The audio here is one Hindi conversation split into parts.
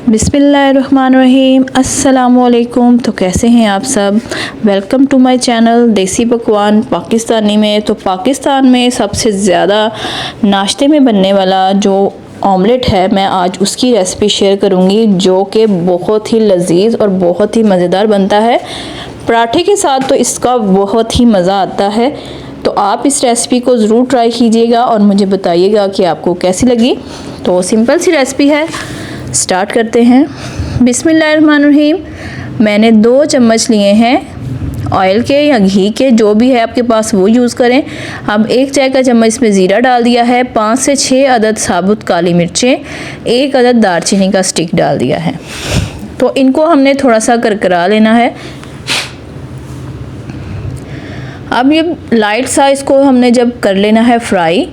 बिस्मिल्लाहिर्रहमानिर्रहीम, अस्सलामुअलैकुम। तो कैसे हैं आप सब? वेलकम टू माय चैनल देसी पकवान पाकिस्तानी में। तो पाकिस्तान में सबसे ज़्यादा नाश्ते में बनने वाला जो ऑमलेट है, मैं आज उसकी रेसिपी शेयर करूंगी, जो कि बहुत ही लजीज और बहुत ही मज़ेदार बनता है। पराठे के साथ तो इसका बहुत ही मज़ा आता है। तो आप इस रेसिपी को ज़रूर ट्राई कीजिएगा और मुझे बताइएगा कि आपको कैसी लगी। तो सिंपल सी रेसिपी है, स्टार्ट करते हैं। बिस्मिल्लाहिर्रहमानिर्रहीम। मैंने 2 चम्मच लिए हैं ऑयल के या घी के, जो भी है आपके पास वो यूज़ करें। अब 1 चाय का चम्मच इसमें ज़ीरा डाल दिया है, 5 से 6 अदद साबुत काली मिर्चें, 1 अदद दालचीनी का स्टिक डाल दिया है। तो इनको हमने थोड़ा सा करकरा लेना है। अब ये लाइट सा इसको हमने जब कर लेना है फ्राई,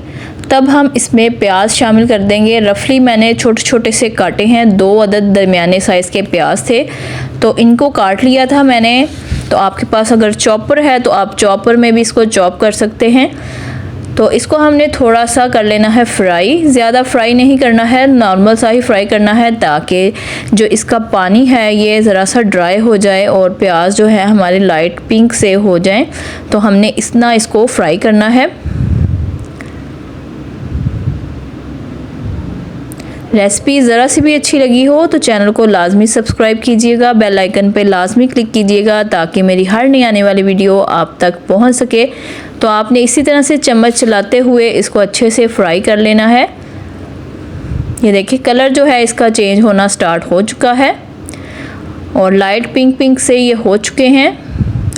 तब हम इसमें प्याज शामिल कर देंगे। रफली मैंने छोटे छोटे से काटे हैं, 2 अदद दरमियाने साइज़ के प्याज थे, तो इनको काट लिया था मैंने। तो आपके पास अगर चॉपर है तो आप चॉपर में भी इसको चॉप कर सकते हैं। तो इसको हमने थोड़ा सा कर लेना है फ्राई, ज़्यादा फ्राई नहीं करना है, नॉर्मल सा ही फ्राई करना है, ताकि जो इसका पानी है ये ज़रा सा ड्राई हो जाए और प्याज जो है हमारे लाइट पिंक से हो जाए। तो हमने इतना इसको फ्राई करना है। रेसिपी ज़रा सी भी अच्छी लगी हो तो चैनल को लाजमी सब्सक्राइब कीजिएगा, बेल आइकन पे लाजमी क्लिक कीजिएगा, ताकि मेरी हर नई आने वाली वीडियो आप तक पहुंच सके। तो आपने इसी तरह से चम्मच चलाते हुए इसको अच्छे से फ्राई कर लेना है। ये देखिए कलर जो है इसका चेंज होना स्टार्ट हो चुका है और लाइट पिंक पिंक से ये हो चुके हैं।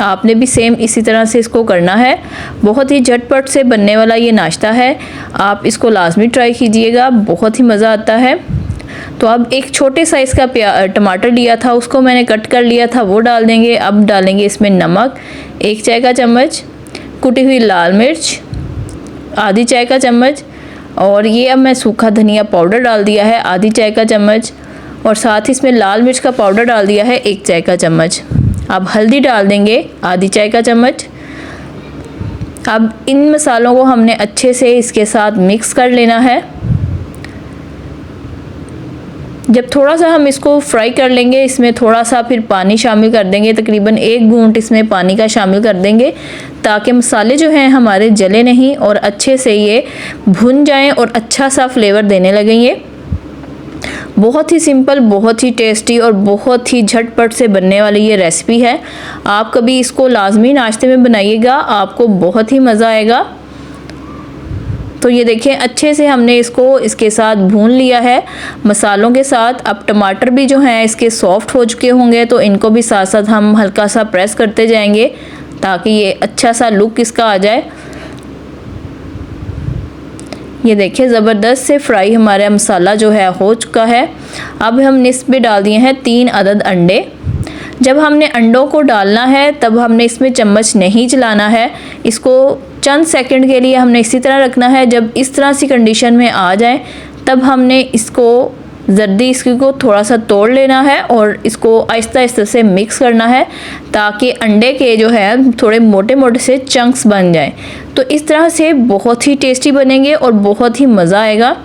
आपने भी सेम इसी तरह से इसको करना है। बहुत ही झटपट से बनने वाला ये नाश्ता है, आप इसको लाजमी ट्राई कीजिएगा, बहुत ही मज़ा आता है। तो अब एक छोटे साइज़ का टमाटर लिया था, उसको मैंने कट कर लिया था, वो डाल देंगे। अब डालेंगे इसमें नमक 1 चाय का चम्मच, कुटी हुई लाल मिर्च आधी चाय का चम्मच, और ये अब मैं सूखा धनिया पाउडर डाल दिया है आधी चाय का चम्मच, और साथ ही इसमें लाल मिर्च का पाउडर डाल दिया है 1 चाय का चम्मच। अब हल्दी डाल देंगे आधी चाय का चम्मच। अब इन मसालों को हमने अच्छे से इसके साथ मिक्स कर लेना है। जब थोड़ा सा हम इसको फ्राई कर लेंगे, इसमें थोड़ा सा फिर पानी शामिल कर देंगे, तकरीबन 1 घूंट इसमें पानी का शामिल कर देंगे, ताकि मसाले जो हैं हमारे जले नहीं और अच्छे से ये भुन जाएं और अच्छा सा फ्लेवर देने लगेंगे। बहुत ही सिंपल, बहुत ही टेस्टी और बहुत ही झटपट से बनने वाली ये रेसिपी है। आप कभी इसको लाजमी नाश्ते में बनाइएगा, आपको बहुत ही मज़ा आएगा। तो ये देखिए अच्छे से हमने इसको इसके साथ भून लिया है मसालों के साथ। अब टमाटर भी जो हैं इसके सॉफ्ट हो चुके होंगे, तो इनको भी साथ साथ हम हल्का सा प्रेस करते जाएंगे, ताकि ये अच्छा सा लुक इसका आ जाए। ये देखिए ज़बरदस्त से फ्राई हमारा मसाला जो है हो चुका है। अब हमने इसमें डाल दिए हैं 3 अदद अंडे। जब हमने अंडों को डालना है तब हमने इसमें चम्मच नहीं चलाना है, इसको चंद सेकंड के लिए हमने इसी तरह रखना है। जब इस तरह सी कंडीशन में आ जाए तब हमने इसको जर्दी इसको थोड़ा सा तोड़ लेना है और इसको आहिस्ता आहिस्ता से मिक्स करना है, ताकि अंडे के जो है थोड़े मोटे मोटे से चंक्स बन जाएं। तो इस तरह से बहुत ही टेस्टी बनेंगे और बहुत ही मज़ा आएगा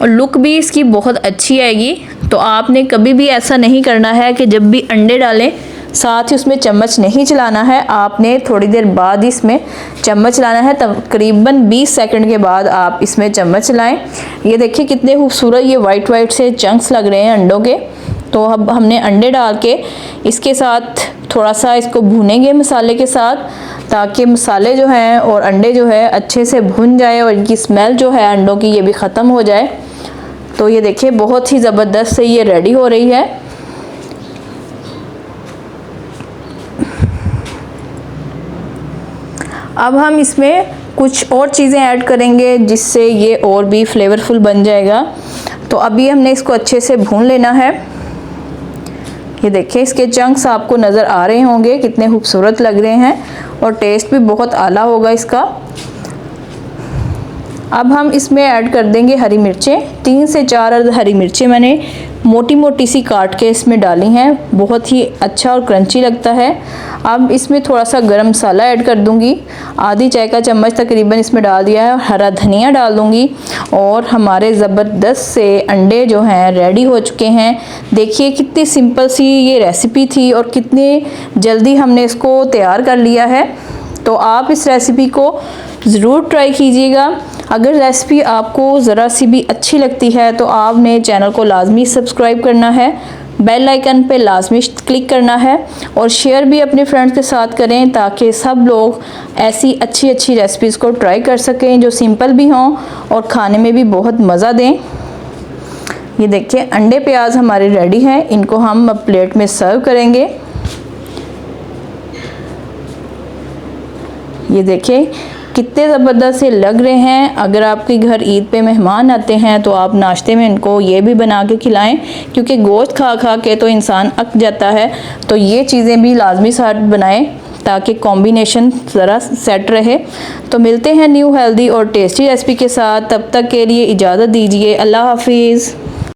और लुक भी इसकी बहुत अच्छी आएगी। तो आपने कभी भी ऐसा नहीं करना है कि जब भी अंडे डालें साथ ही उसमें चम्मच नहीं चलाना है, आपने थोड़ी देर बाद इसमें चम्मच चलाना है। तकरीबन 20 सेकंड के बाद आप इसमें चम्मच चलाएं। ये देखिए कितने खूबसूरत ये वाइट वाइट से चंक्स लग रहे हैं अंडों के। तो अब हमने अंडे डाल के इसके साथ थोड़ा सा इसको भूनेंगे मसाले के साथ, ताकि मसाले जो हैं और अंडे जो है अच्छे से भुन जाए और इनकी स्मेल जो है अंडों की ये भी ख़त्म हो जाए। तो ये देखिए बहुत ही ज़बरदस्त से ये रेडी हो रही है। अब हम इसमें कुछ और चीज़ें ऐड करेंगे जिससे ये और भी फ्लेवरफुल बन जाएगा। तो अभी हमने इसको अच्छे से भून लेना है। ये देखिए इसके चंक्स आपको नज़र आ रहे होंगे, कितने खूबसूरत लग रहे हैं और टेस्ट भी बहुत आला होगा इसका। अब हम इसमें ऐड कर देंगे हरी मिर्चें, 3 से 4 हरी मिर्चें मैंने मोटी मोटी सी काट के इसमें डाली हैं, बहुत ही अच्छा और क्रंची लगता है। अब इसमें थोड़ा सा गरम मसाला ऐड कर दूंगी, आधी चाय का चम्मच तकरीबन इसमें डाल दिया है। हरा धनिया डाल दूंगी और हमारे ज़बरदस्त से अंडे जो हैं रेडी हो चुके हैं। देखिए कितनी सिंपल सी ये रेसिपी थी और कितने जल्दी हमने इसको तैयार कर लिया है। तो आप इस रेसिपी को ज़रूर ट्राई कीजिएगा। अगर रेसिपी आपको ज़रा सी भी अच्छी लगती है तो आपने चैनल को लाजमी सब्सक्राइब करना है, बेल आइकन पे लाजमी क्लिक करना है और शेयर भी अपने फ्रेंड्स के साथ करें ताकि सब लोग ऐसी अच्छी अच्छी रेसिपीज़ को ट्राई कर सकें जो सिंपल भी हों और खाने में भी बहुत मज़ा दें। ये देखिए अंडे प्याज हमारे रेडी हैं, इनको हम अब प्लेट में सर्व करेंगे। ये देखिए कितने ज़बरदस्त से लग रहे हैं। अगर आपके घर ईद पे मेहमान आते हैं तो आप नाश्ते में इनको ये भी बना के खिलाएं, क्योंकि गोश्त खा खा के तो इंसान अक जाता है। तो ये चीज़ें भी लाजमी साथ बनाएं ताकि कॉम्बिनेशन ज़रा सेट रहे। तो मिलते हैं न्यू हेल्दी और टेस्टी रेसिपी के साथ, तब तक के लिए इजाज़त दीजिए। अल्लाह हाफिज़।